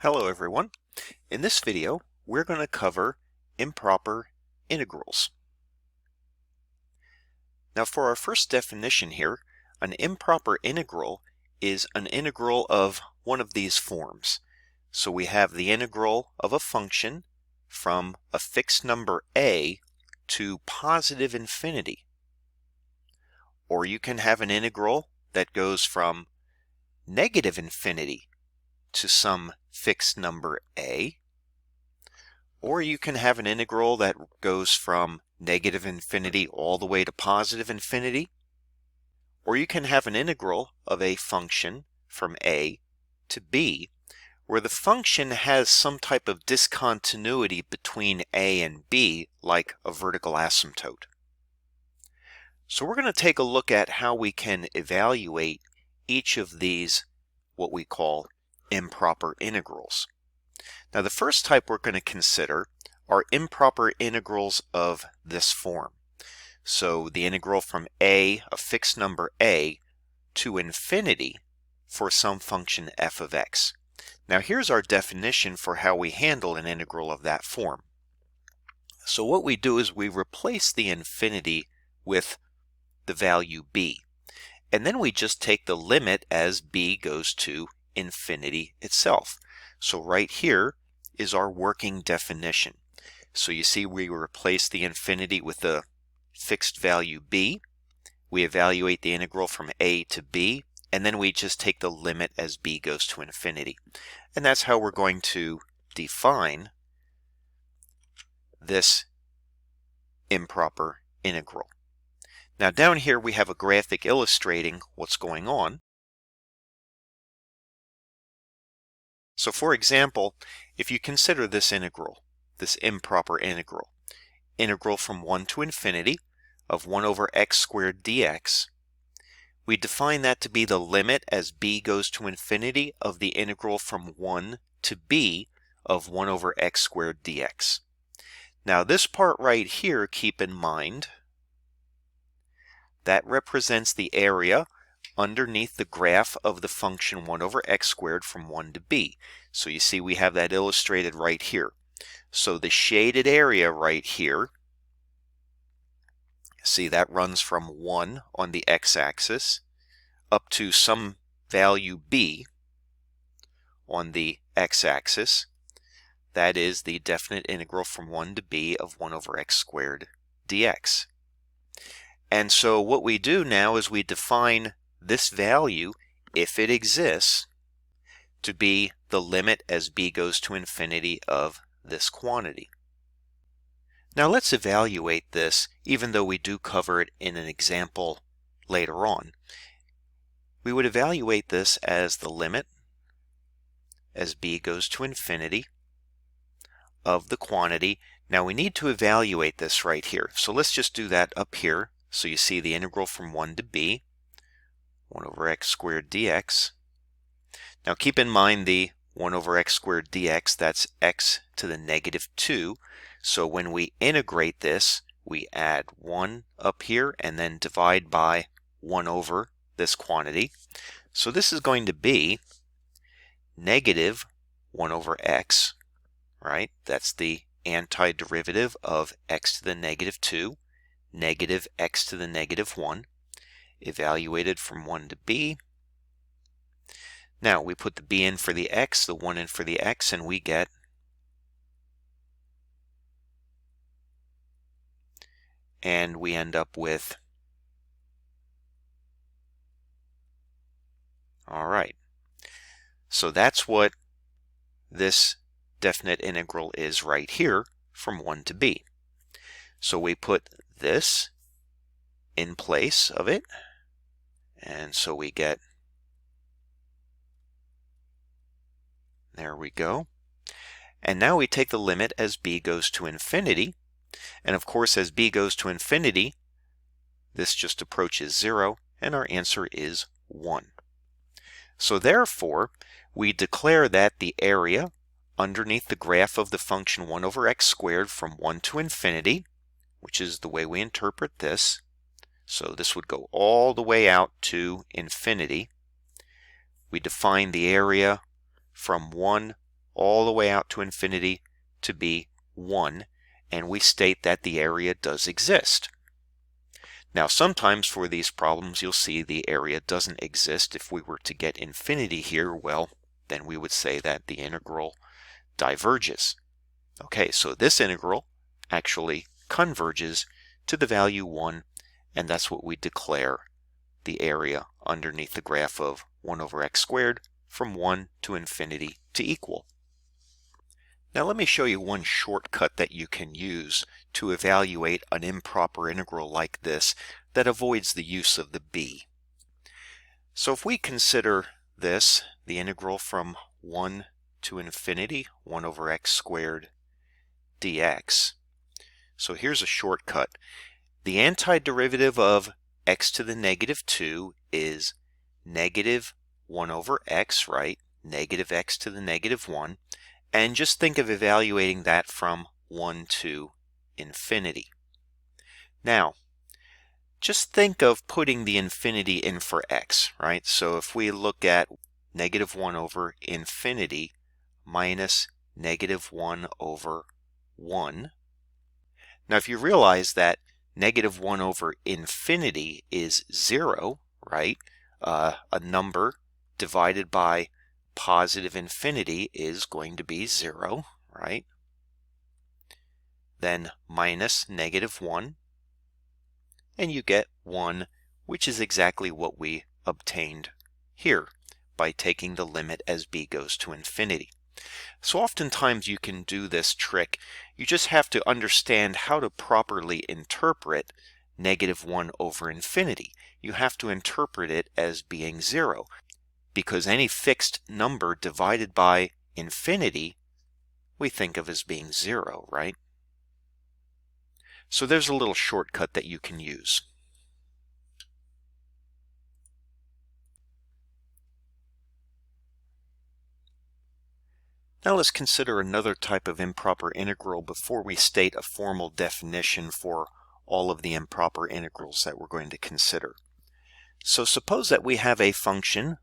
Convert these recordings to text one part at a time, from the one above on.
Hello everyone. In this video, we're going to cover improper integrals. Now for our first definition here, an improper integral is an integral of one of these forms. So we have the integral of a function from a fixed number a to positive infinity. Or you can have an integral that goes from negative infinity to some fixed number a, or you can have an integral that goes from negative infinity all the way to positive infinity, or you can have an integral of a function from a to b where the function has some type of discontinuity between a and b, like a vertical asymptote. So we're going to take a look at how we can evaluate each of these, what we call improper integrals. Now the first type we're going to consider are improper integrals of this form. So the integral from a fixed number a, to infinity for some function f of x. Now here's our definition for how we handle an integral of that form. So what we do is we replace the infinity with the value b, and then we just take the limit as b goes to infinity itself. So right here is our working definition. So you see we replace the infinity with the fixed value b, we evaluate the integral from a to b, and then we just take the limit as b goes to infinity. And that's how we're going to define this improper integral. Now down here we have a graphic illustrating what's going on. So for example, if you consider this integral, this improper integral, integral from 1 to infinity of 1 over x squared dx, we define that to be the limit as b goes to infinity of the integral from 1 to b of 1 over x squared dx. Now this part right here, keep in mind, that represents the area underneath the graph of the function 1 over x squared from 1 to b. So you see we have that illustrated right here. So the shaded area right here, see that runs from 1 on the x-axis up to some value b on the x-axis. That is the definite integral from 1 to b of 1 over x squared dx. And so what we do now is we define this value, if it exists, to be the limit as b goes to infinity of this quantity. Now let's evaluate this, even though we do cover it in an example later on. We would evaluate this as the limit as b goes to infinity of the quantity. Now we need to evaluate this right here. So let's just do that up here. So you see the integral from 1 to b, 1 over x squared dx. Now keep in mind the 1 over x squared dx, that's x to the negative 2. So when we integrate this, we add 1 up here and then divide by 1 over this quantity. So this is going to be negative 1 over x, right? That's the antiderivative of x to the negative 2, negative x to the negative 1, evaluated from 1 to b. Now we put the b in for the x, the 1 in for the x, and we get we end up with, all right. So that's what this definite integral is right here from 1 to b. So we put this in place of it, and so we get, there we go. And now we take the limit as b goes to infinity, and of course as b goes to infinity, this just approaches 0, and our answer is 1. So therefore, we declare that the area underneath the graph of the function 1 over x squared from 1 to infinity, which is the way we interpret this, so this would go all the way out to infinity. We define the area from 1 all the way out to infinity to be 1, and we state that the area does exist. Now sometimes for these problems you'll see the area doesn't exist. If we were to get infinity here, well, then we would say that the integral diverges. Okay, so this integral actually converges to the value 1, and that's what we declare the area underneath the graph of 1 over x squared from 1 to infinity to equal. Now let me show you one shortcut that you can use to evaluate an improper integral like this that avoids the use of the b. So if we consider this, the integral from 1 to infinity, 1 over x squared dx. So here's a shortcut. The antiderivative of x to the negative 2 is negative 1 over x, right? Negative x to the negative 1. And just think of evaluating that from 1 to infinity. Now, just think of putting the infinity in for x, right? So if we look at negative 1 over infinity minus negative 1 over 1. Now if you realize that negative 1 over infinity is 0, right? A number divided by positive infinity is going to be 0, right? Then minus negative 1, and you get 1, which is exactly what we obtained here by taking the limit as b goes to infinity. So oftentimes you can do this trick. You just have to understand how to properly interpret negative 1 over infinity. You have to interpret it as being 0. Because any fixed number divided by infinity we think of as being 0, right? So there's a little shortcut that you can use. Now let's consider another type of improper integral before we state a formal definition for all of the improper integrals that we're going to consider. So suppose that we have a function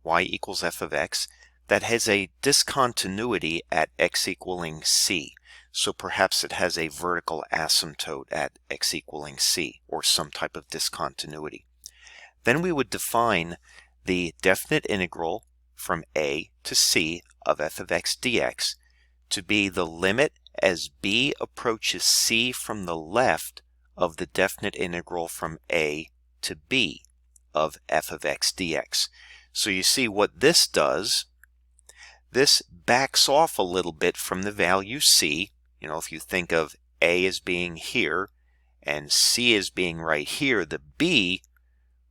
y equals f of x that has a discontinuity at x equaling c. So perhaps it has a vertical asymptote at x equaling c, or some type of discontinuity. Then we would define the definite integral from a to c of f of x dx to be the limit as b approaches c from the left of the definite integral from a to b of f of x dx. So you see what this does, this backs off a little bit from the value c. You know, if you think of a as being here and c as being right here, the b,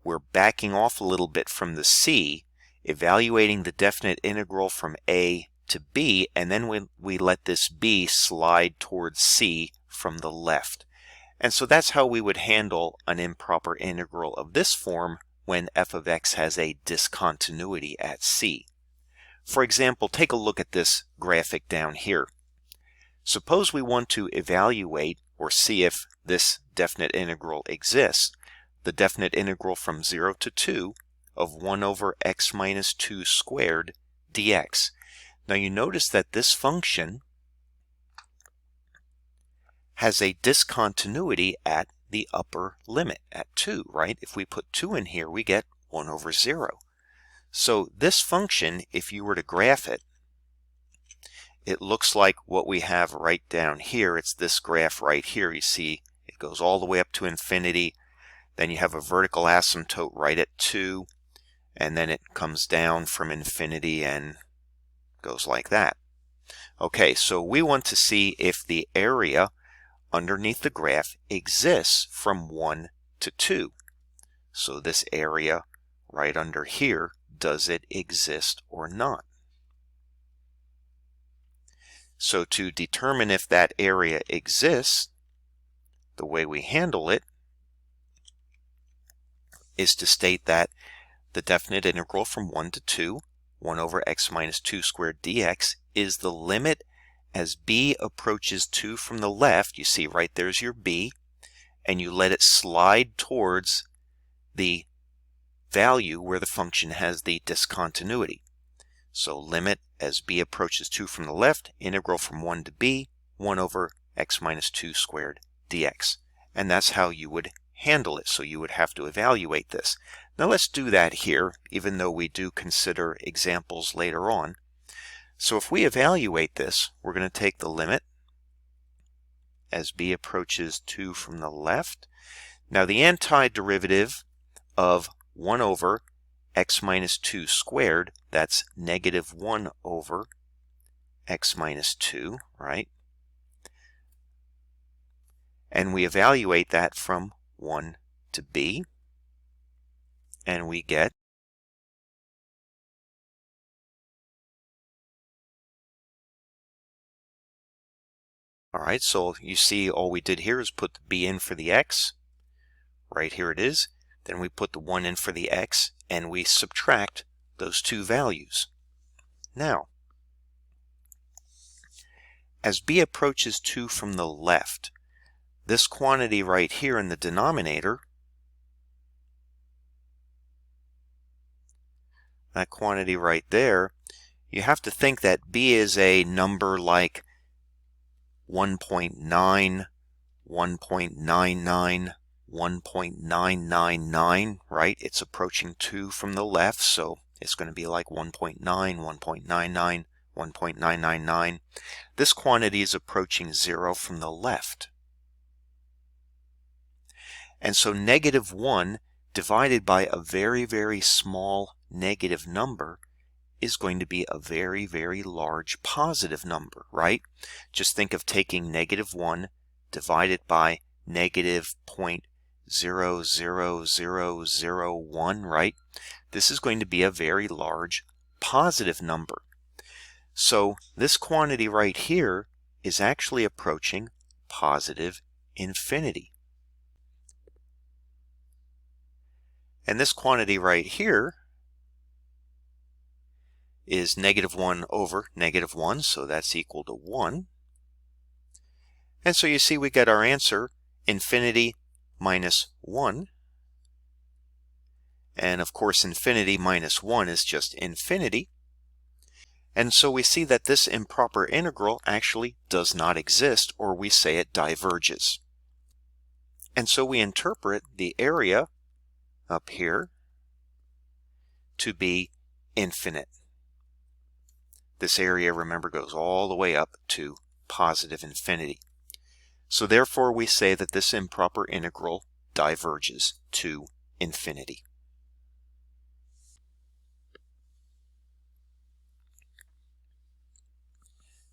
we're backing off a little bit from the c, evaluating the definite integral from a to b, and then we let this b slide towards c from the left. And so that's how we would handle an improper integral of this form when f of x has a discontinuity at c. For example, take a look at this graphic down here. Suppose we want to evaluate or see if this definite integral exists. The definite integral from 0 to 2 of 1 over x minus 2 squared dx. Now you notice that this function has a discontinuity at the upper limit at 2, right? If we put 2 in here, we get 1 over 0. So this function, if you were to graph it, it looks like what we have right down here. It's this graph right here. You see it goes all the way up to infinity. Then you have a vertical asymptote right at 2, and then it comes down from infinity and goes like that. Okay, so we want to see if the area underneath the graph exists from 1 to 2. So this area right under here, does it exist or not? So to determine if that area exists, the way we handle it is to state that the definite integral from 1 to 2, 1 over x minus 2 squared dx, is the limit as b approaches 2 from the left. You see right there's your b, and you let it slide towards the value where the function has the discontinuity. So limit as b approaches 2 from the left, integral from 1 to b, 1 over x minus 2 squared dx. And that's how you would handle it. So you would have to evaluate this. Now let's do that here, even though we do consider examples later on. So if we evaluate this, we're going to take the limit as b approaches 2 from the left. Now the antiderivative of 1 over x minus 2 squared, that's negative 1 over x minus 2, right? And we evaluate that from 1 to b, and we get alright, so you see all we did here is put the b in for the x. Right here it is. Then we put the 1 in for the x, and we subtract those two values. Now, as b approaches 2 from the left, this quantity right here in the denominator, that quantity right there, you have to think that b is a number like 1.9, 1.99, 1.999, right? It's approaching 2 from the left, so it's going to be like 1.9, 1.99, 1.999. This quantity is approaching 0 from the left. And so negative 1 divided by a very, very small negative number is going to be a very, very large positive number, right? Just think of taking negative 1 divided by negative 0.00001, right? This is going to be a very large positive number. So this quantity right here is actually approaching positive infinity. And this quantity right here is negative 1 over negative 1, so that's equal to 1. And so you see we get our answer, infinity minus 1. And of course infinity minus 1 is just infinity. And so we see that this improper integral actually does not exist, or we say it diverges. And so we interpret the area up here to be infinite. This area, remember, goes all the way up to positive infinity. So therefore we say that this improper integral diverges to infinity.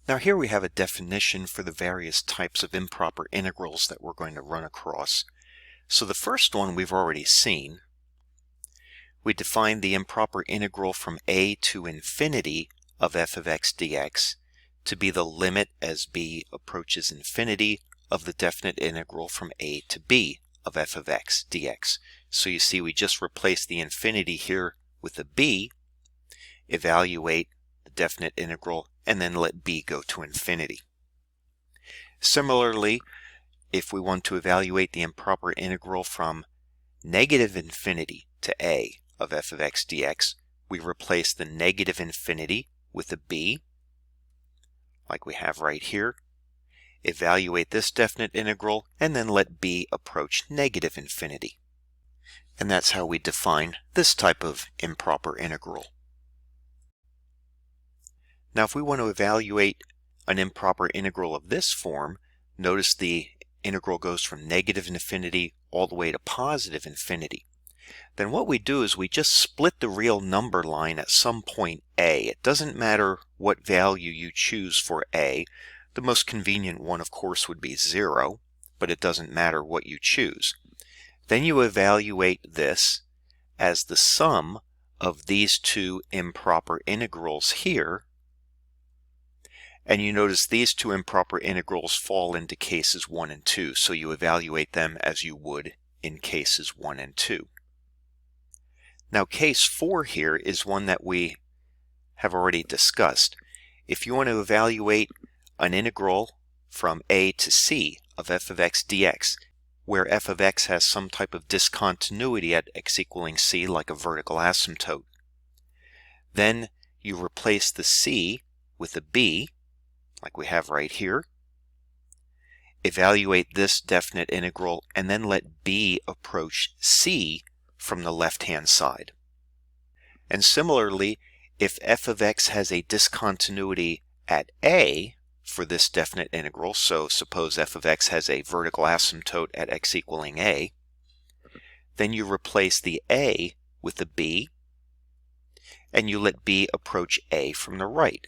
Now here we have a definition for the various types of improper integrals that we're going to run across. So the first one we've already seen. We define the improper integral from a to infinity of f of x dx to be the limit as b approaches infinity of the definite integral from a to b of f of x dx. So you see we just replace the infinity here with a b, evaluate the definite integral, and then let b go to infinity. Similarly, if we want to evaluate the improper integral from negative infinity to a of f of x dx, we replace the negative infinity with a b, like we have right here, evaluate this definite integral, and then let b approach negative infinity. And that's how we define this type of improper integral. Now if we want to evaluate an improper integral of this form, notice the integral goes from negative infinity all the way to positive infinity. Then what we do is we just split the real number line at some point a. It doesn't matter what value you choose for a. The most convenient one, of course, would be 0, but it doesn't matter what you choose. Then you evaluate this as the sum of these two improper integrals here. And you notice these two improper integrals fall into cases 1 and 2, so you evaluate them as you would in cases 1 and 2. Now case 4 here is one that we have already discussed. If you want to evaluate an integral from a to c of f of x dx, where f of x has some type of discontinuity at x equaling c, like a vertical asymptote, then you replace the c with a b, like we have right here. Evaluate this definite integral, and then let b approach c from the left-hand side. And similarly, if f of x has a discontinuity at a for this definite integral, so suppose f of x has a vertical asymptote at x equaling a, then you replace the a with a b, and you let b approach a from the right.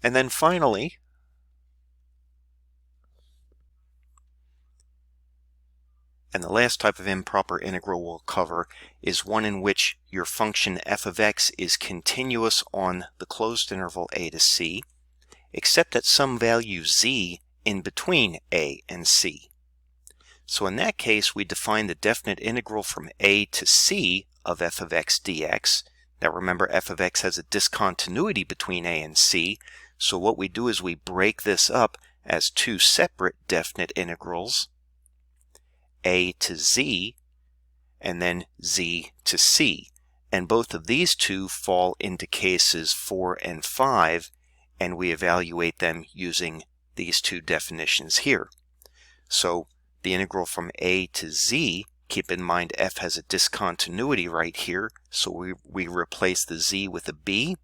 And then finally, and the last type of improper integral we'll cover is one in which your function f of x is continuous on the closed interval a to c, except at some value z in between a and c. So in that case, we define the definite integral from a to c of f of x dx. Now remember, f of x has a discontinuity between a and c, so what we do is we break this up as two separate definite integrals, a to z, and then z to c. And both of these two fall into cases 4 and 5, and we evaluate them using these two definitions here. So the integral from a to z, keep in mind f has a discontinuity right here, so we replace the z with a b,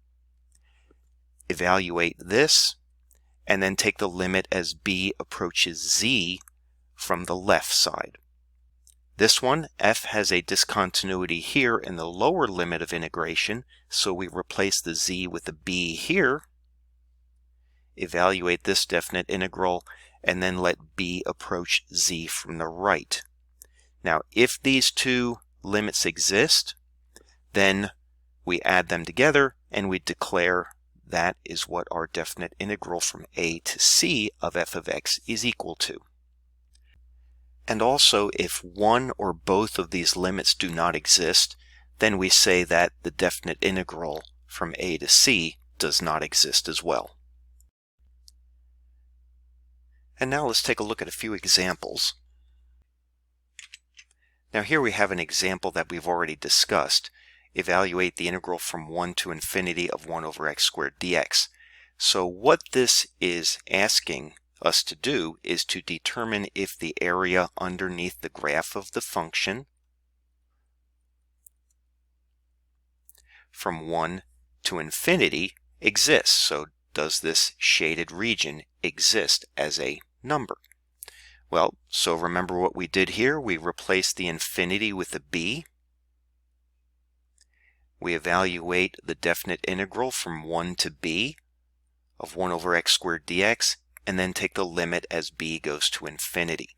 evaluate this, and then take the limit as b approaches z from the left side. This one, f has a discontinuity here in the lower limit of integration, so we replace the z with a b here, evaluate this definite integral, and then let b approach z from the right. Now, if these two limits exist, then we add them together and we declare that is what our definite integral from a to c of f of x is equal to. And also, if one or both of these limits do not exist, then we say that the definite integral from a to c does not exist as well. And now let's take a look at a few examples. Now here we have an example that we've already discussed. Evaluate the integral from 1 to infinity of 1 over x squared dx. So what this is asking us to do is to determine if the area underneath the graph of the function from 1 to infinity exists. So does this shaded region exist as a number? Well, so remember what we did here. We replaced the infinity with a b. We evaluate the definite integral from 1 to b of 1 over x squared dx, and then take the limit as b goes to infinity.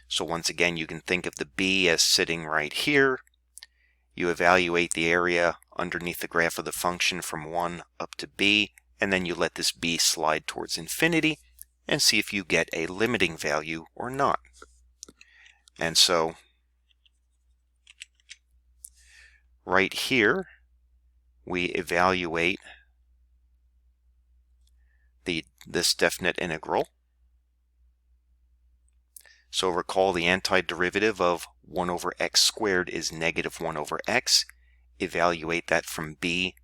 So once again, you can think of the b as sitting right here. You evaluate the area underneath the graph of the function from 1 up to b, and then you let this b slide towards infinity and see if you get a limiting value or not. And so right here, we evaluate this definite integral. So recall the antiderivative of 1 over x squared is negative 1 over x. Evaluate that from b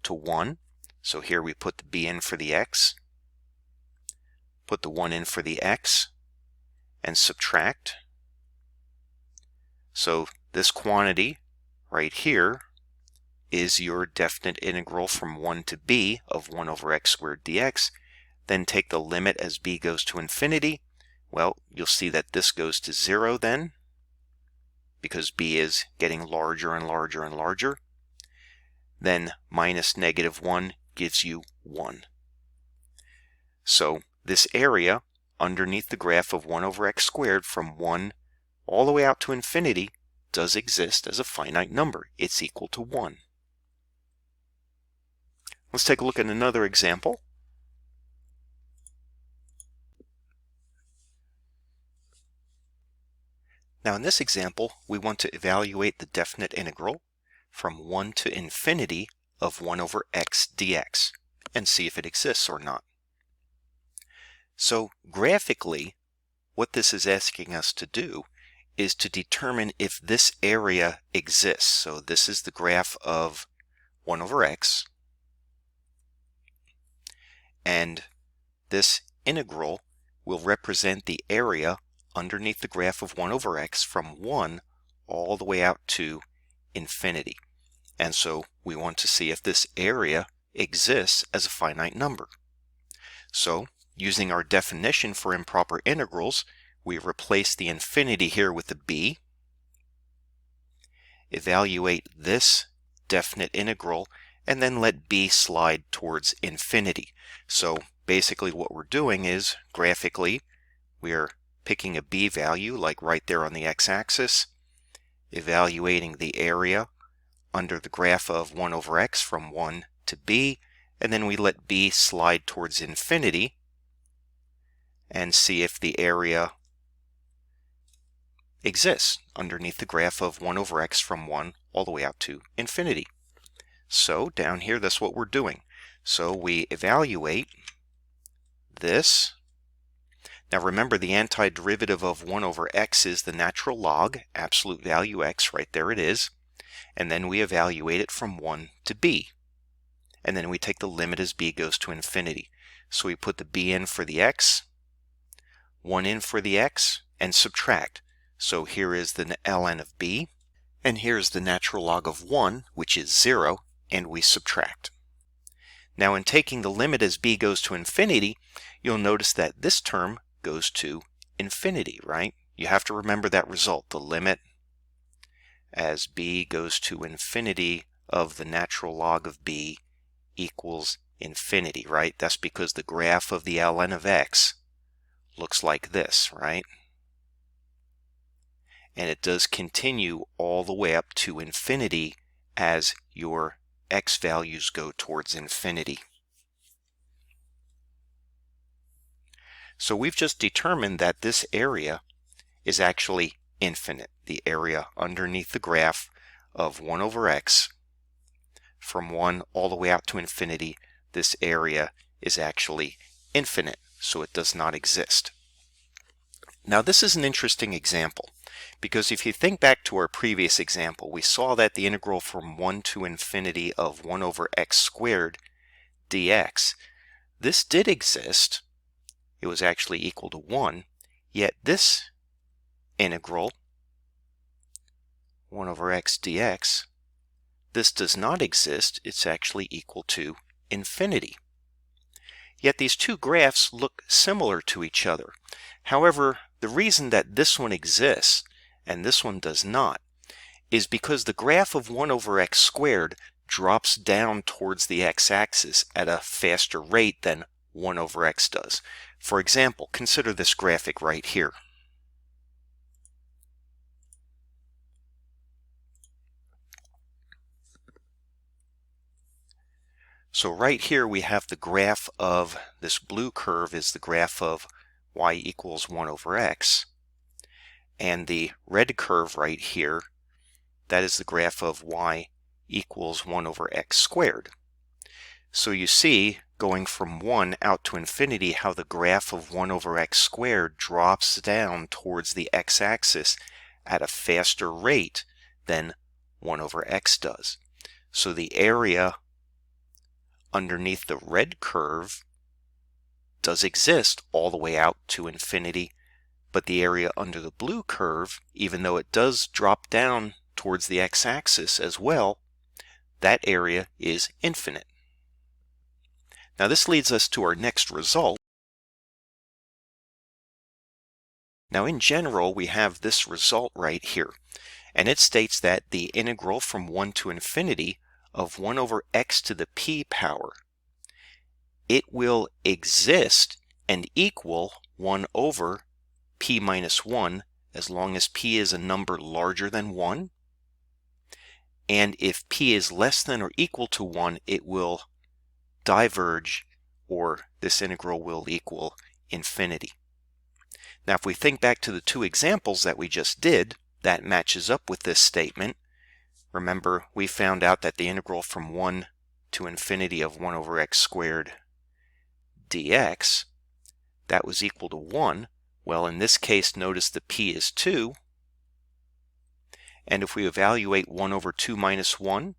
to 1. So here we put the b in for the x, put the 1 in for the x, and subtract. So this quantity right here is your definite integral from 1 to b of 1 over x squared dx. Then take the limit as b goes to infinity. Well, you'll see that this goes to 0 then, because b is getting larger and larger and larger. Then minus negative 1 gives you 1. So this area underneath the graph of 1 over x squared from 1 all the way out to infinity does exist as a finite number. It's equal to 1. Let's take a look at another example. Now in this example, we want to evaluate the definite integral from 1 to infinity of 1 over x dx and see if it exists or not. So graphically, what this is asking us to do is to determine if this area exists. So this is the graph of 1 over x, and this integral will represent the area underneath the graph of 1 over x from 1 all the way out to infinity. And so we want to see if this area exists as a finite number. So using our definition for improper integrals, we replace the infinity here with the b, evaluate this definite integral, and then let b slide towards infinity. So basically what we're doing is, graphically, we're picking a b value, like right there on the x-axis, evaluating the area under the graph of 1 over x from 1 to b, and then we let b slide towards infinity and see if the area exists underneath the graph of 1 over x from 1 all the way out to infinity. So down here, that's what we're doing. So we evaluate this. Now remember, the antiderivative of 1 over x is the natural log, absolute value x, right there it is. And then we evaluate it from 1 to b. And then we take the limit as b goes to infinity. So we put the b in for the x, 1 in for the x, and subtract. So here is the ln of b, and here's the natural log of 1, which is 0, and we subtract. Now in taking the limit as b goes to infinity, you'll notice that this term goes to infinity, right? You have to remember that result, the limit as b goes to infinity of the natural log of b equals infinity, right? That's because the graph of the ln of x looks like this, right? And it does continue all the way up to infinity as your x values go towards infinity. So we've just determined that this area is actually infinite. The area underneath the graph of 1 over x from 1 all the way out to infinity, this area is actually infinite, so it does not exist. Now this is an interesting example, because if you think back to our previous example, we saw that the integral from 1 to infinity of 1 over x squared dx, this did exist. It was actually equal to 1, yet this integral, 1 over x dx, this does not exist. It's actually equal to infinity. Yet these two graphs look similar to each other. However, the reason that this one exists and this one does not is because the graph of 1 over x squared drops down towards the x-axis at a faster rate than 1 over x does. For example, consider this graphic right here. So right here we have the graph of this blue curve is the graph of y equals 1 over x. And the red curve right here, that is the graph of y equals 1 over x squared. So you see, going from 1 out to infinity, how the graph of 1 over x squared drops down towards the x-axis at a faster rate than 1 over x does. So the area underneath the red curve does exist all the way out to infinity, but the area under the blue curve, even though it does drop down towards the x-axis as well, that area is infinite. Now this leads us to our next result. Now in general, we have this result right here, and it states that the integral from 1 to infinity of 1 over x to the p power, it will exist and equal 1 over p minus 1 as long as p is a number larger than 1. And if p is less than or equal to 1, it will diverge, or this integral will equal infinity. Now if we think back to the two examples that we just did, that matches up with this statement. Remember, we found out that the integral from 1 to infinity of 1 over x squared dx, that was equal to 1. Well, in this case, notice the p is 2. And if we evaluate 1 over 2 minus 1,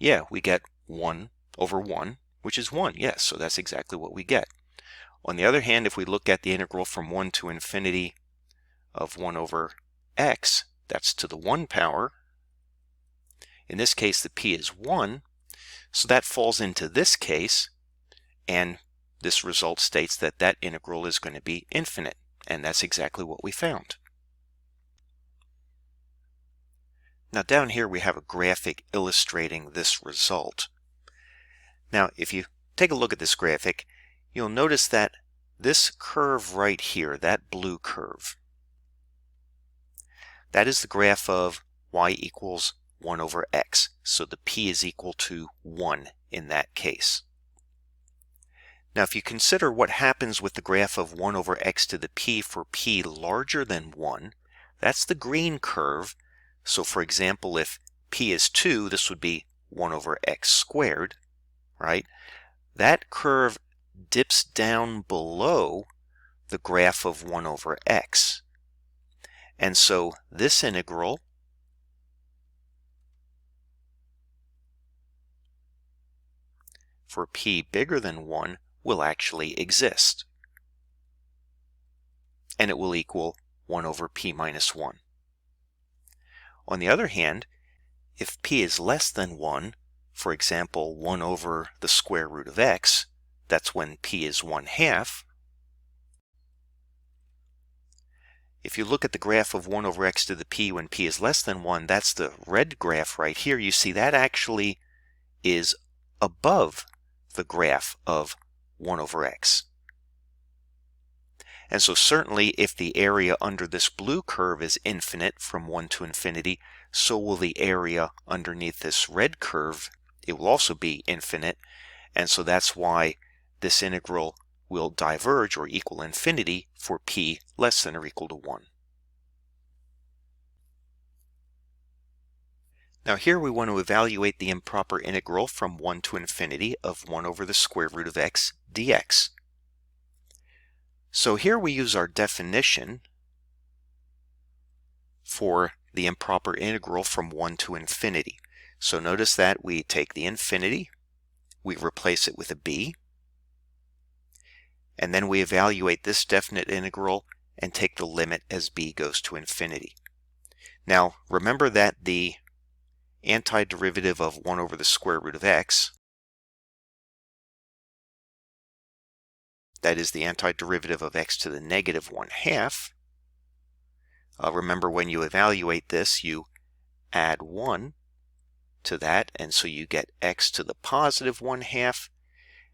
Yeah, we get 1 over 1, which is 1. Yes, so that's exactly what we get. On the other hand, if we look at the integral from 1 to infinity of 1 over x, that's to the 1 power. In this case, the p is 1, so that falls into this case, and this result states that that integral is going to be infinite, and that's exactly what we found. Now down here we have a graphic illustrating this result. Now if you take a look at this graphic, you'll notice that this curve right here, that blue curve, that is the graph of y equals 1 over x. So the p is equal to 1 in that case. Now if you consider what happens with the graph of 1 over x to the p for p larger than 1, that's the green curve. So for example, if p is 2, this would be 1 over x squared, right? That curve dips down below the graph of 1 over x. And so this integral for p bigger than 1 will actually exist. And it will equal 1 over p minus 1. On the other hand, if p is less than 1, for example 1 over the square root of x, that's when p is 1/2. If you look at the graph of 1 over x to the p when p is less than 1, that's the red graph right here. You see that actually is above the graph of 1 over x. And so certainly if the area under this blue curve is infinite from 1 to infinity, so will the area underneath this red curve. It will also be infinite. And so that's why this integral will diverge or equal infinity for p less than or equal to 1. Now here we want to evaluate the improper integral from 1 to infinity of 1 over the square root of x dx. So here we use our definition for the improper integral from 1 to infinity. So notice that we take the infinity, we replace it with a b, and then we evaluate this definite integral and take the limit as b goes to infinity. Now remember that the antiderivative of 1 over the square root of x, that is the antiderivative of x to the negative 1/2. Remember when you evaluate this, you add 1 to that, and so you get x to the positive 1/2,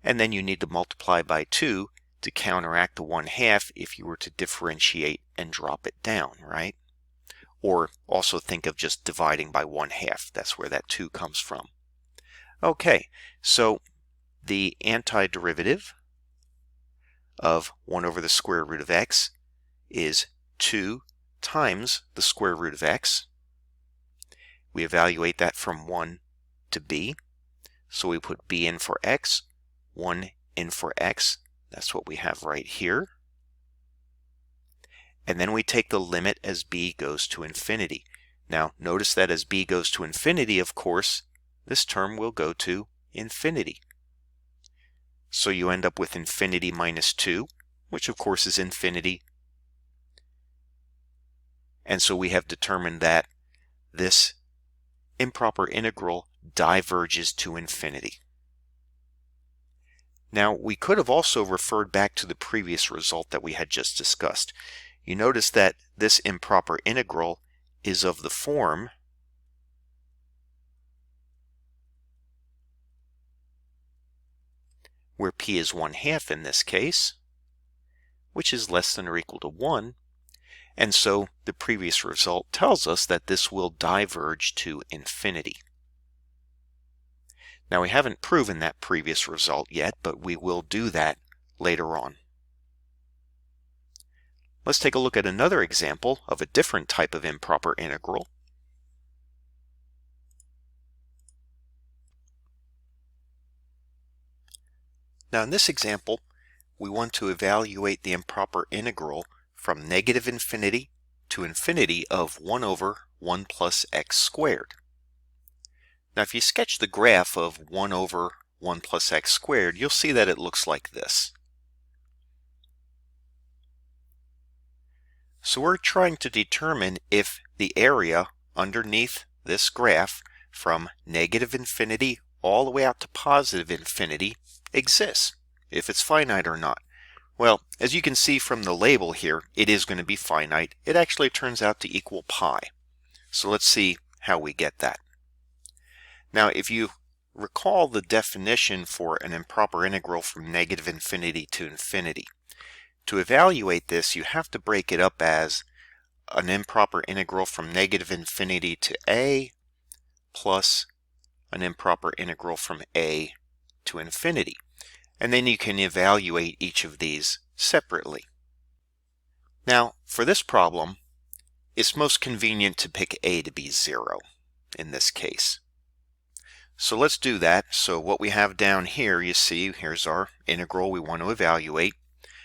and then you need to multiply by 2 to counteract the 1/2 if you were to differentiate and drop it down, right? Or also think of just dividing by 1/2. That's where that 2 comes from. Okay, so the antiderivative of 1 over the square root of x is 2 times the square root of x. We evaluate that from 1 to b. So we put b in for x, 1 in for x. That's what we have right here. And then we take the limit as b goes to infinity. Now notice that as b goes to infinity, of course, this term will go to infinity. So you end up with infinity minus 2, which of course is infinity. And so we have determined that this improper integral diverges to infinity. Now we could have also referred back to the previous result that we had just discussed. You notice that this improper integral is of the form where p is 1/2 in this case, which is less than or equal to 1. And so the previous result tells us that this will diverge to infinity. Now we haven't proven that previous result yet, but we will do that later on. Let's take a look at another example of a different type of improper integral. Now in this example, we want to evaluate the improper integral from negative infinity to infinity of 1 over 1 plus x squared. Now if you sketch the graph of 1 over 1 plus x squared, you'll see that it looks like this. So we're trying to determine if the area underneath this graph from negative infinity all the way out to positive infinity exists, if it's finite or not. Well, as you can see from the label here, it is going to be finite. It actually turns out to equal pi. So let's see how we get that. Now, if you recall the definition for an improper integral from negative infinity to infinity, to evaluate this, you have to break it up as an improper integral from negative infinity to a plus an improper integral from a to infinity. And then you can evaluate each of these separately. Now, for this problem, it's most convenient to pick a to be 0 in this case. So let's do that. So what we have down here, you see, here's our integral we want to evaluate.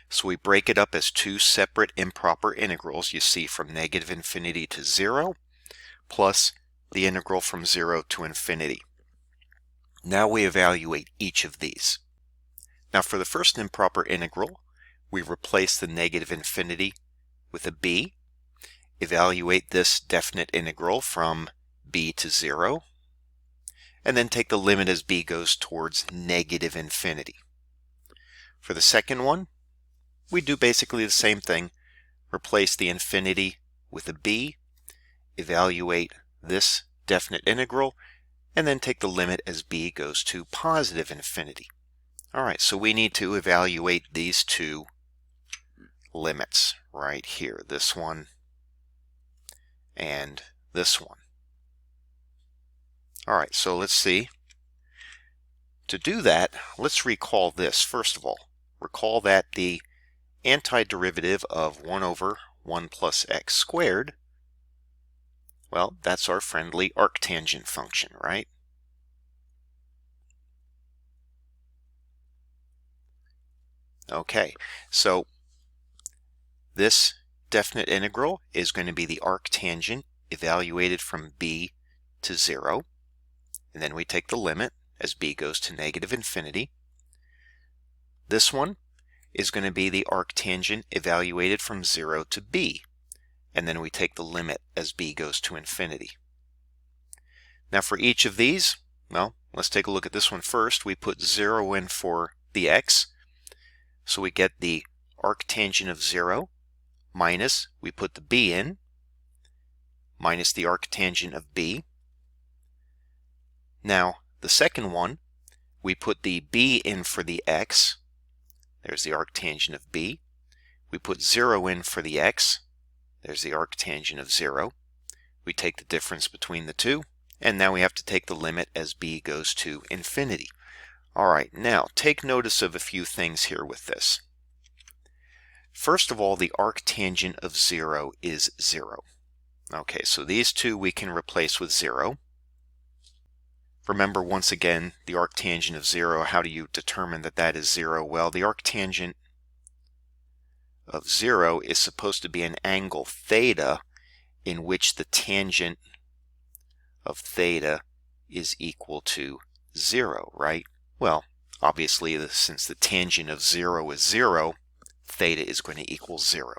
So we break it up as two separate improper integrals, you see, from negative infinity to 0, plus the integral from 0 to infinity. Now we evaluate each of these. Now for the first improper integral, we replace the negative infinity with a b, evaluate this definite integral from b to 0, and then take the limit as b goes towards negative infinity. For the second one, we do basically the same thing. Replace the infinity with a b, evaluate this definite integral, and then take the limit as b goes to positive infinity. Alright, so we need to evaluate these two limits right here, this one and this one. Alright, so let's see. To do that, let's recall this first of all. Recall that the antiderivative of 1 over 1 plus x squared, well, that's our friendly arctangent function, right? Okay, so this definite integral is going to be the arctangent evaluated from b to 0, and then we take the limit as b goes to negative infinity. This one is going to be the arctangent evaluated from 0 to b, and then we take the limit as b goes to infinity. Now for each of these, well, let's take a look at this one first. We put 0 in for the x, so we get the arctangent of 0 minus, we put the b in, minus the arctangent of b. Now the second one, we put the b in for the x, there's the arctangent of b. We put 0 in for the x, there's the arctangent of 0. We take the difference between the two, and now we have to take the limit as b goes to infinity. Alright, now take notice of a few things here with this. First of all, the arctangent of 0 is 0. Okay, so these two we can replace with 0. Remember, once again, the arctangent of 0, how do you determine that that is 0? Well, the arctangent of 0 is supposed to be an angle theta in which the tangent of theta is equal to 0, right? Well, obviously, since the tangent of 0 is 0, theta is going to equal 0.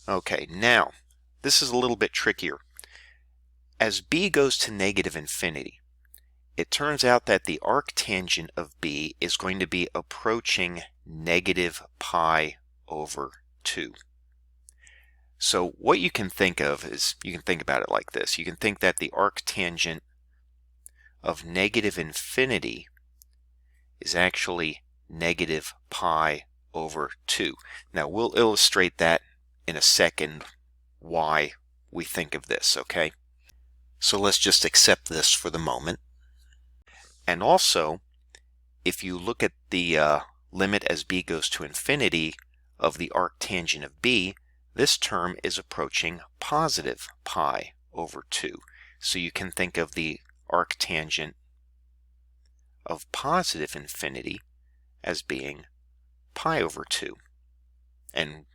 Okay, now, this is a little bit trickier. As b goes to negative infinity, it turns out that the arctangent of b is going to be approaching negative pi over 2. So what you can think of is, you can think about it like this. You can think that the arctangent of negative infinity is actually negative pi over 2. Now we'll illustrate that in a second, why we think of this, okay? So let's just accept this for the moment. And also, if you look at the limit as b goes to infinity of the arctangent of b, this term is approaching positive pi over 2. So you can think of the arctangent of positive infinity as being pi over 2. And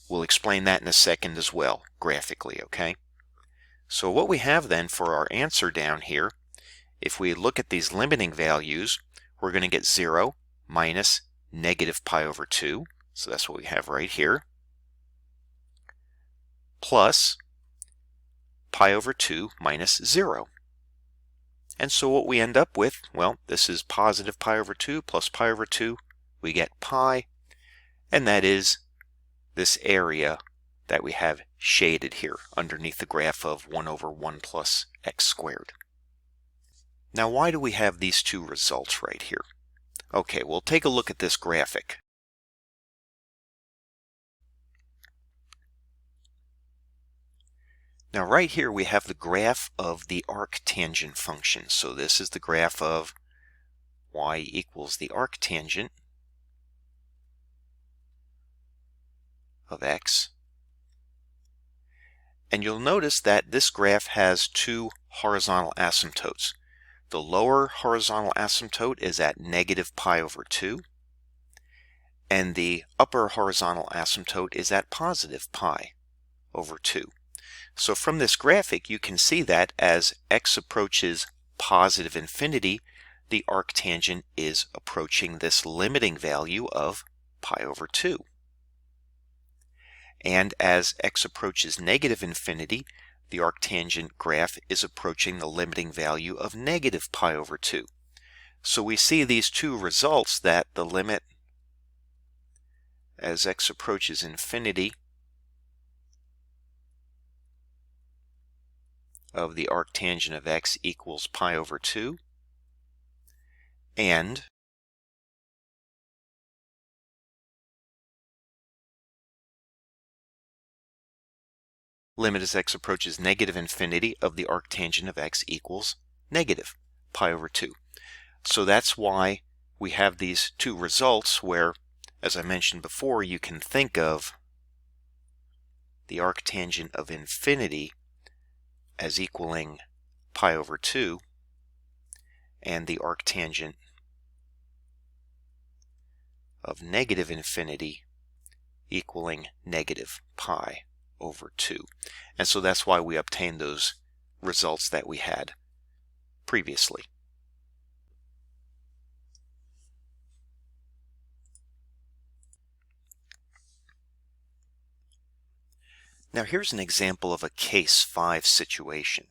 We'll explain that in a second as well, graphically, okay? So what we have then for our answer down here, if we look at these limiting values, we're going to get 0 minus negative pi over 2. So that's what we have right here. Plus pi over 2 minus 0. And so what we end up with, well, this is positive pi over 2 plus pi over 2. We get pi, and that is this area that we have shaded here underneath the graph of 1 over 1 plus x squared. Now, why do we have these two results right here? Okay, we'll take a look at this graphic. Now right here we have the graph of the arctangent function. So this is the graph of y equals the arctangent of x. And you'll notice that this graph has two horizontal asymptotes. The lower horizontal asymptote is at negative pi over 2, and the upper horizontal asymptote is at positive pi over 2. So from this graphic you can see that as x approaches positive infinity, the arctangent is approaching this limiting value of pi over 2. And as x approaches negative infinity, the arctangent graph is approaching the limiting value of negative pi over 2. So we see these two results, that the limit as x approaches infinity of the arctangent of x equals pi over 2, and limit as x approaches negative infinity of the arctangent of x equals negative pi over 2. So that's why we have these two results where, as I mentioned before, you can think of the arctangent of infinity as equaling pi over 2 and the arctangent of negative infinity equaling negative pi over 2. And so that's why we obtained those results that we had previously. Now here's an example of a case 5 situation.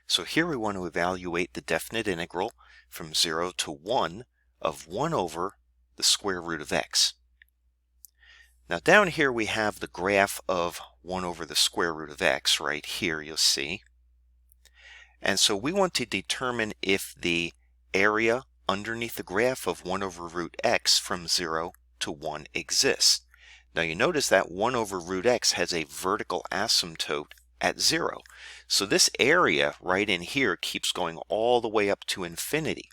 So here we want to evaluate the definite integral from 0 to 1 of 1 over the square root of x. Now down here we have the graph of 1 over the square root of x right here, you'll see. And so we want to determine if the area underneath the graph of 1 over root x from 0 to 1 exists. Now you notice that 1 over root x has a vertical asymptote at 0. So this area right in here keeps going all the way up to infinity.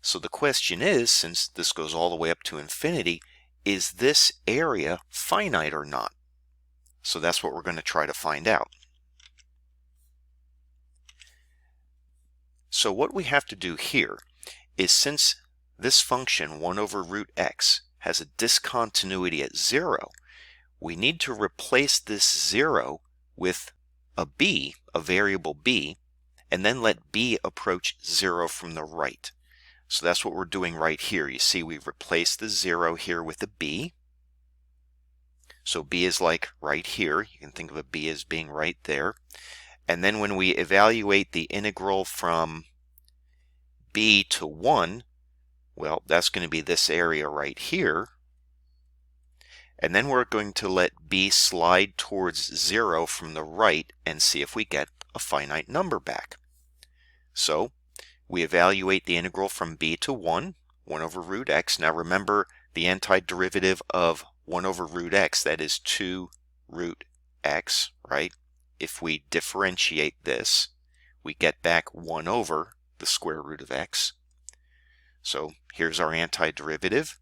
So the question is, since this goes all the way up to infinity, is this area finite or not? So that's what we're going to try to find out. So what we have to do here is, since this function 1 over root x has a discontinuity at 0, we need to replace this 0 with a b, a variable b, and then let b approach 0 from the right. So that's what we're doing right here. You see we've replaced the 0 here with a b. So b is like right here. You can think of a b as being right there. And then when we evaluate the integral from b to 1, well, that's going to be this area right here. And then we're going to let b slide towards 0 from the right and see if we get a finite number back. So we evaluate the integral from b to 1, 1 over root x. Now remember the antiderivative of 1 over root x, that is 2 root x, right? If we differentiate this, we get back 1 over the square root of x. So here's our antiderivative.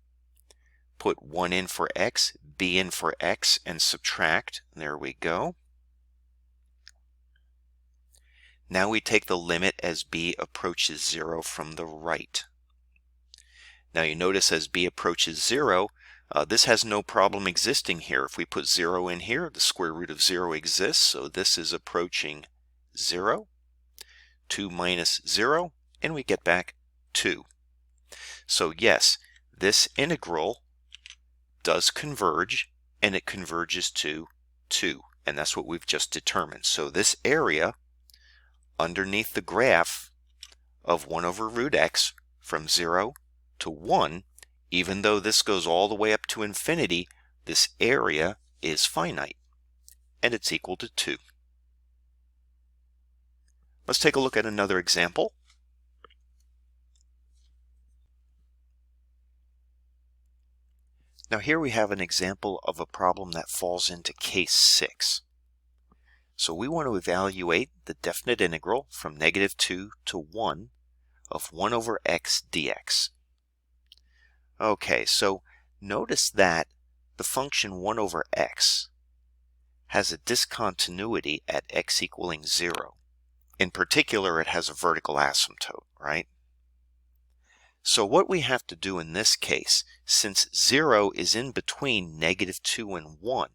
Put 1 in for x, b in for x, and subtract. There we go. Now we take the limit as b approaches 0 from the right. Now you notice as b approaches 0, This has no problem existing here. If we put 0 in here, the square root of 0 exists, so this is approaching 0. 2 minus 0, and we get back 2. So yes, this integral does converge, and it converges to 2, and that's what we've just determined. So this area underneath the graph of 1 over root x from 0 to 1, even though this goes all the way up to infinity, this area is finite, and it's equal to 2. Let's take a look at another example. Now here we have an example of a problem that falls into case 6. So we want to evaluate the definite integral from -2 to 1 of 1 over x dx. Okay, so notice that the function 1 over x has a discontinuity at x equaling 0. In particular, it has a vertical asymptote, right? So what we have to do in this case, since 0 is in between -2 and 1,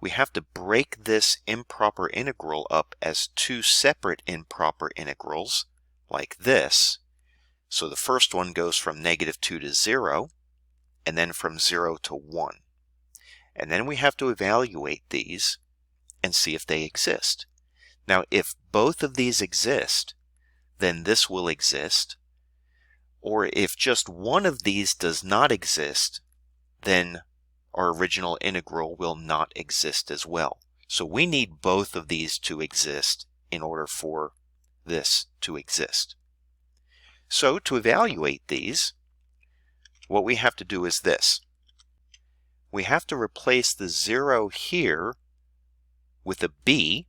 we have to break this improper integral up as two separate improper integrals, like this. So the first one goes from -2 to 0, and then from 0 to 1. And then we have to evaluate these and see if they exist. Now, if both of these exist, then this will exist. Or if just one of these does not exist, then our original integral will not exist as well. So we need both of these to exist in order for this to exist. So to evaluate these, what we have to do is this. We have to replace the 0 here with a b,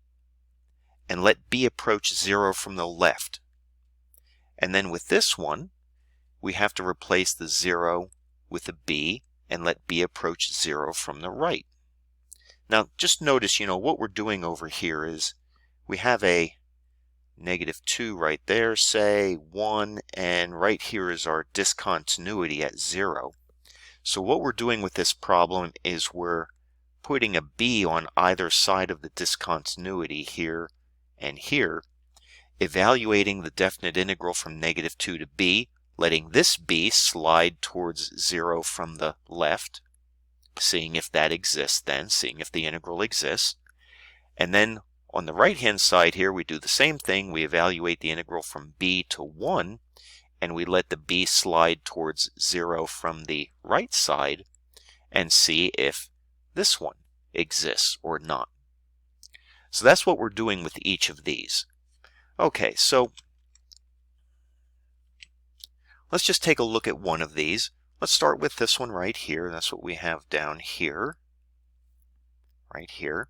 and let b approach 0 from the left. And then with this one, we have to replace the 0 with a b, and let b approach 0 from the right. Now just notice, what we're doing over here is we have a -2 right there, say 1, and right here is our discontinuity at 0. So what we're doing with this problem is we're putting a b on either side of the discontinuity here and here, evaluating the definite integral from -2 to b, letting this b slide towards 0 from the left, seeing if that exists then, seeing if the integral exists. And then on the right-hand side here, we do the same thing. We evaluate the integral from b to 1, and we let the b slide towards 0 from the right side and see if this one exists or not. So that's what we're doing with each of these. Okay, so let's just take a look at one of these. Let's start with this one right here. That's what we have down here, right here.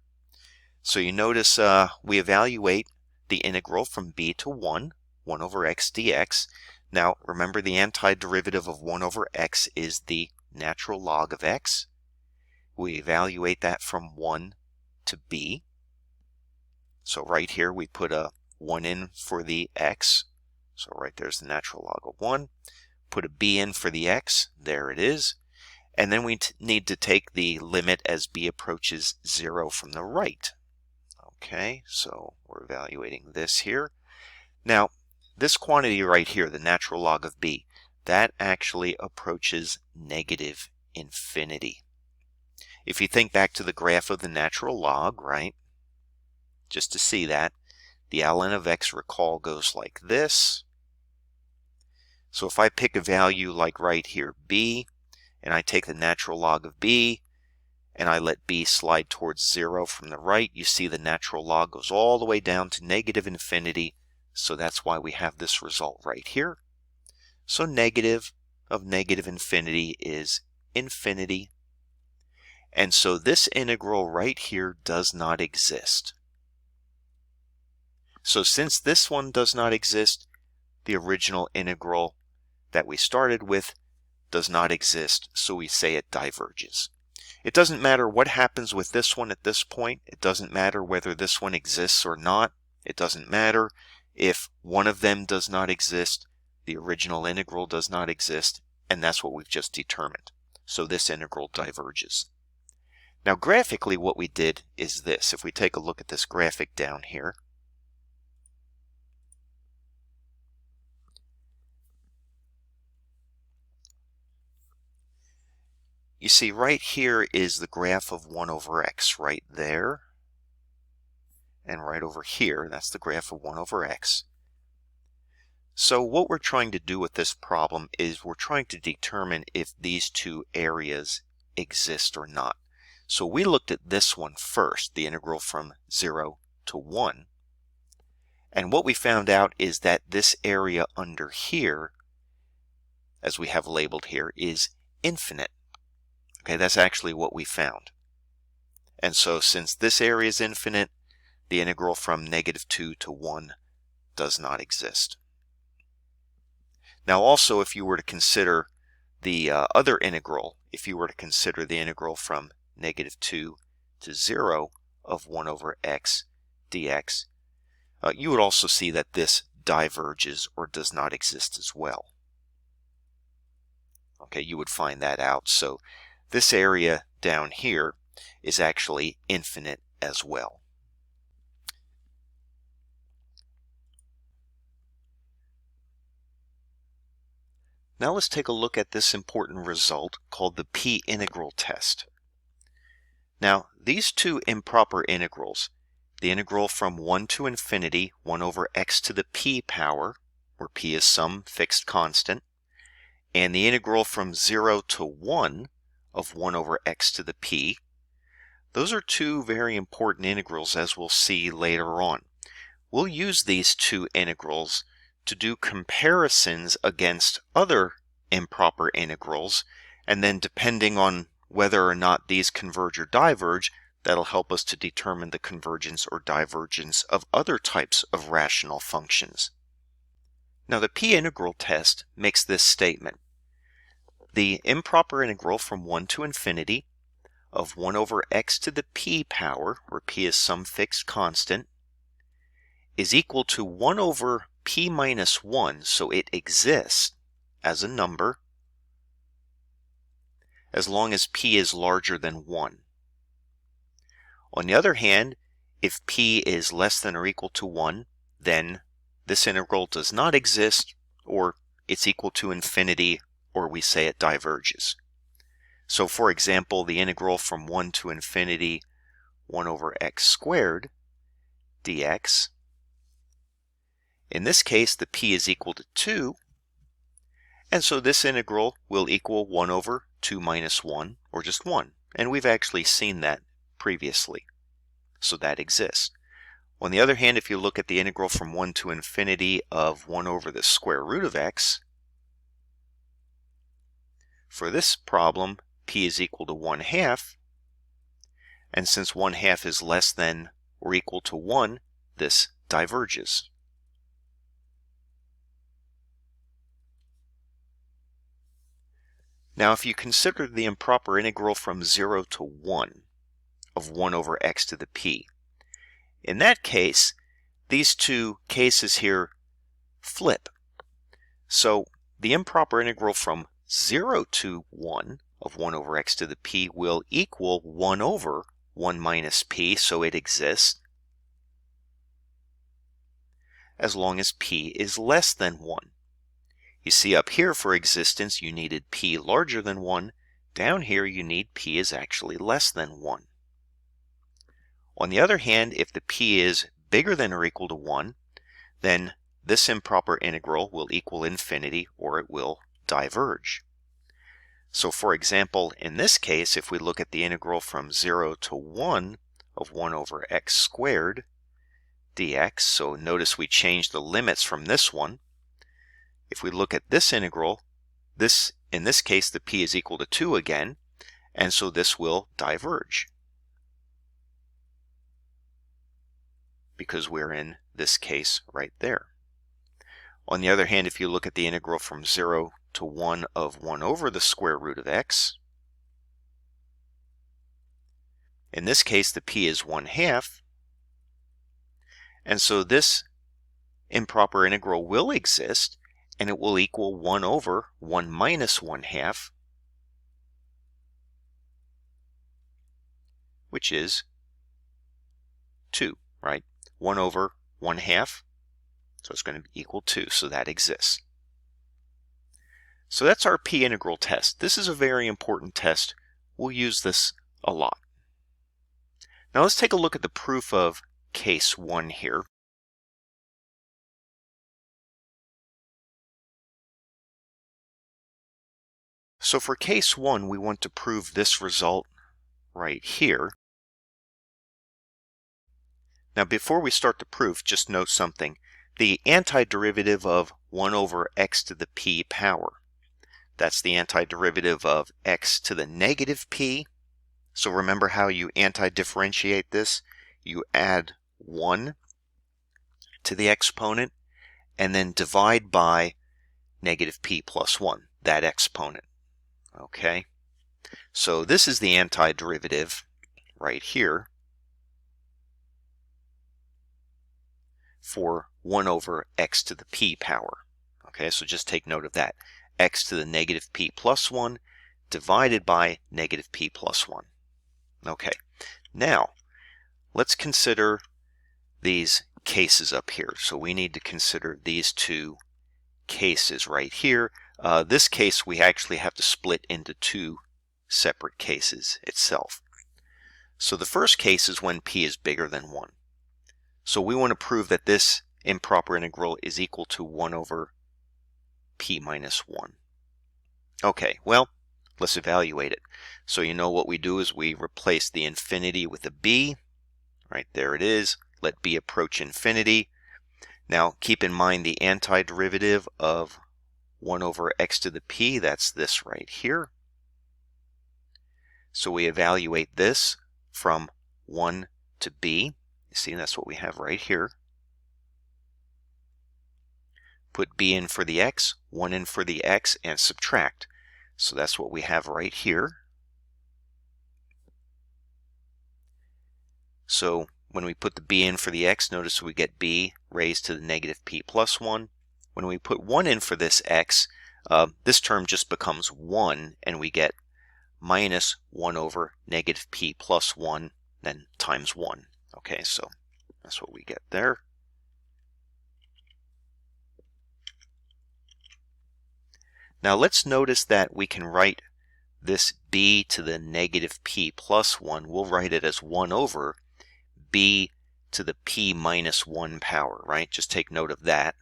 So you notice we evaluate the integral from b to 1, 1 over x dx. Now remember, the antiderivative of 1 over x is the natural log of x. We evaluate that from 1 to b. So right here we put a 1 in for the x. So right there's the natural log of 1. Put a b in for the x. There it is. And then we need to take the limit as b approaches 0 from the right. Okay, so we're evaluating this here. Now, this quantity right here, the natural log of b, that actually approaches -infinity. If you think back to the graph of the natural log, right, just to see that, the ln of x, recall, goes like this. So if I pick a value like right here, b, and I take the natural log of b, and I let b slide towards 0 from the right, you see the natural log goes all the way down to -infinity. So that's why we have this result right here. So negative of -infinity is infinity. And so this integral right here does not exist. So since this one does not exist, the original integral that we started with does not exist, so we say it diverges. It doesn't matter what happens with this one at this point. It doesn't matter whether this one exists or not. It doesn't matter if one of them does not exist. The original integral does not exist, and that's what we've just determined. so this integral diverges. Now graphically what we did is this. If we take a look at this graphic down here, you see right here is the graph of 1 over x right there, and right over here, that's the graph of 1 over x. So what we're trying to do with this problem is we're trying to determine if these two areas exist or not. So we looked at this one first, the integral from 0 to 1. And what we found out is that this area under here, as we have labeled here, is infinite. Okay, that's actually what we found. And so since this area is infinite, the integral from -2 to 1 does not exist. Now also, if you were to consider the other integral, if you were to consider the integral from -2 to 0 of 1 over x dx, you would also see that this diverges or does not exist as well. Okay, you would find that out. So this area down here is actually infinite as well. Now let's take a look at this important result called the p-integral test. Now these two improper integrals, the integral from 1 to infinity, 1 over x to the p power, where p is some fixed constant, and the integral from 0 to 1 of 1 over x to the p, those are two very important integrals, as we'll see later on. We'll use these two integrals to do comparisons against other improper integrals, and then depending on whether or not these converge or diverge, that'll help us to determine the convergence or divergence of other types of rational functions. Now the p-integral test makes this statement. The improper integral from 1 to infinity of 1 over x to the p power, where p is some fixed constant, is equal to 1 over p minus 1, so it exists as a number as long as p is larger than 1. On the other hand, if p is less than or equal to 1, then this integral does not exist, or it's equal to infinity, or we say it diverges. So for example, the integral from 1 to infinity 1 over x squared dx, in this case the p is equal to 2, and so this integral will equal 1 over 2 minus 1, or just 1. And we've actually seen that previously. So that exists. On the other hand, if you look at the integral from 1 to infinity of 1 over the square root of x, for this problem, p is equal to 1/2, and since 1/2 is less than or equal to 1, this diverges. Now if you consider the improper integral from 0 to 1 of 1 over x to the p, in that case, these two cases here flip. So the improper integral from 0 to 1 of 1 over x to the p will equal 1 over 1 minus p, so it exists as long as p is less than 1. You see up here for existence you needed p larger than 1. Down here you need p is actually less than 1. On the other hand, if the p is bigger than or equal to 1, then this improper integral will equal infinity, or it will diverge. So for example, in this case, if we look at the integral from 0 to 1 of 1 over x squared dx, so notice we changed the limits from this one. If we look at this integral, in this case the p is equal to 2 again, and so this will diverge, because we're in this case right there. On the other hand, if you look at the integral from 0 to 1 of 1 over the square root of x, in this case the p is 1/2, and so this improper integral will exist, and it will equal 1 over 1 minus 1/2, which is 2, right? 1 over 1/2, so it's going to be equal 2, so that exists. So that's our P integral test. This is a very important test. We'll use this a lot. Now let's take a look at the proof of case 1 here. So for case 1, we want to prove this result right here. Now before we start the proof, just note something. The antiderivative of 1 over x to the p power. That's the antiderivative of x to the negative p. So remember how you anti-differentiate this? You add 1 to the exponent and then divide by negative p plus 1, that exponent. Okay? So this is the antiderivative right here for 1 over x to the p power. Okay, so just take note of that. X to the negative p plus 1 divided by negative p plus 1. Okay, now let's consider these cases up here. So we need to consider these two cases right here. This case we actually have to split into two separate cases itself. So the first case is when p is bigger than 1. So we want to prove that this improper integral is equal to 1 over p minus 1. Okay, well, let's evaluate it. So you know what we do is we replace the infinity with a b. Right, there it is. Let b approach infinity. Now keep in mind the antiderivative of 1 over x to the p, that's this right here. So we evaluate this from 1 to b. You see, that's what we have right here. Put b in for the x, 1 in for the x, and subtract. So that's what we have right here. So when we put the b in for the x, notice we get b raised to the negative p plus 1. When we put 1 in for this x, this term just becomes 1, and we get minus 1 over negative p plus 1, then times 1. Okay, so that's what we get there. Now let's notice that we can write this b to the negative p plus 1. We'll write it as 1 over b to the p minus 1 power, right? Just take note of that.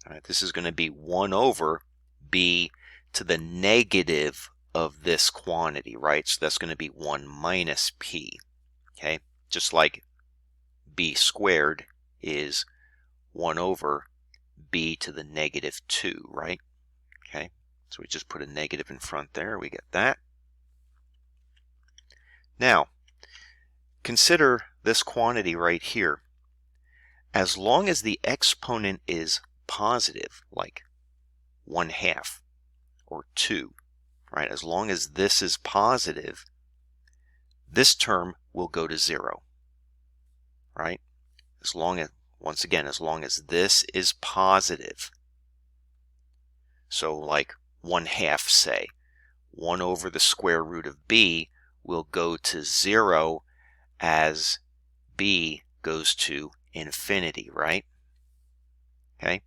All right, this is going to be 1 over b to the negative of this quantity, right? So that's going to be 1 minus p, okay? Just like b squared is 1 over b to the negative 2, right? Okay, so we just put a negative in front there, we get that. Now, consider this quantity right here. As long as the exponent is positive, like 1/2 or 2, right? As long as this is positive, this term will go to 0, right? As long as, once again, as long as this is positive. So like 1/2, say, 1 over the square root of b will go to 0 as b goes to infinity, right? Okay.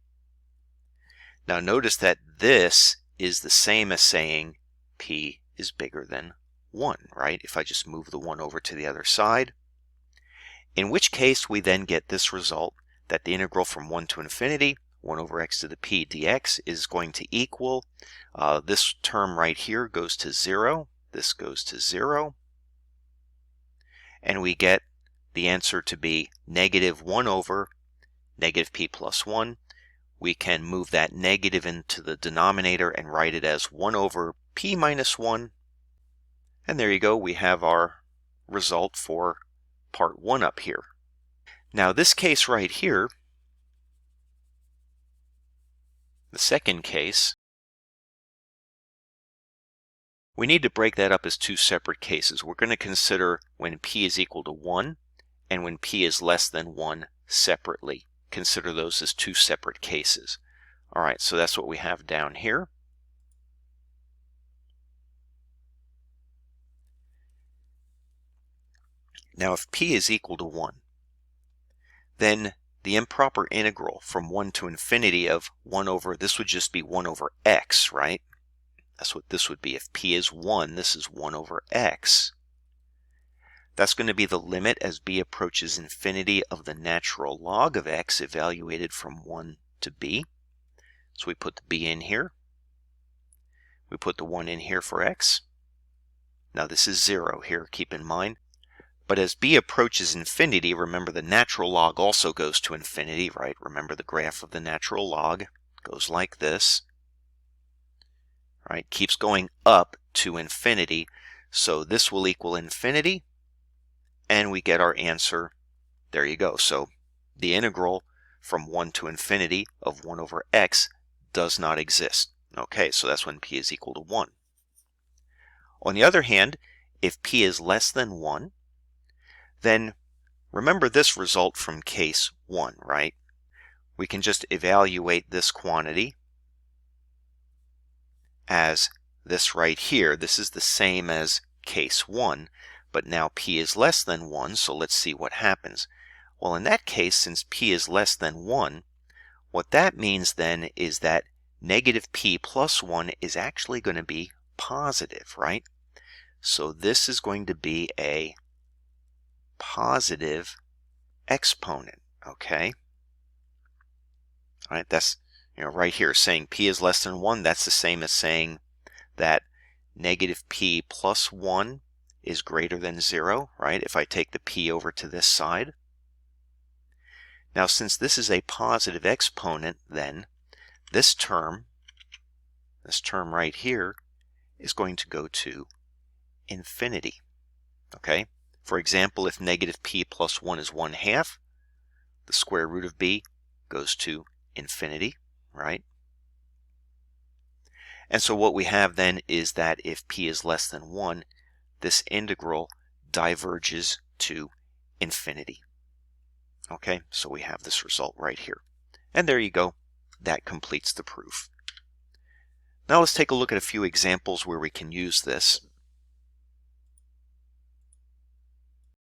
Now notice that this is the same as saying p is bigger than 1, right? If I just move the 1 over to the other side. In which case we then get this result that the integral from 1 to infinity, 1 over x to the p dx, is going to equal, this term right here goes to 0, this goes to 0, and we get the answer to be negative 1 over negative p plus 1. We can move that negative into the denominator and write it as 1 over p minus 1. And there you go, we have our result for part 1 up here. Now this case right here, the second case, we need to break that up as two separate cases. We're going to consider when p is equal to 1 and when p is less than 1 separately. Consider those as two separate cases. All right, so that's what we have down here. Now if p is equal to 1, then the improper integral from 1 to infinity of 1 over, this would just be 1 over x, right? That's what this would be. If p is 1, this is 1 over x. That's going to be the limit as b approaches infinity of the natural log of x evaluated from 1 to b. So we put the b in here. We put the 1 in here for x. Now this is 0 here, keep in mind. But as b approaches infinity, remember the natural log also goes to infinity, right? Remember the graph of the natural log goes like this, right? Keeps going up to infinity. So this will equal infinity, and we get our answer. There you go. So the integral from 1 to infinity of 1 over x does not exist. Okay, so that's when p is equal to 1. On the other hand, if p is less than 1, then remember this result from case 1, right? We can just evaluate this quantity as this right here. This is the same as case 1, but now p is less than 1, so let's see what happens. Well, in that case, since p is less than 1, what that means then is that negative p plus 1 is actually going to be positive, right? So this is going to be a positive exponent, okay? All right, that's, right here saying p is less than 1, that's the same as saying that negative p plus 1 is greater than 0, right? If I take the p over to this side. Now, since this is a positive exponent, then this term right here is going to go to infinity, okay? For example, if negative p plus 1 is 1/2, the square root of b goes to infinity, right? And so what we have then is that if p is less than 1, this integral diverges to infinity. Okay, so we have this result right here. And there you go. That completes the proof. Now let's take a look at a few examples where we can use this.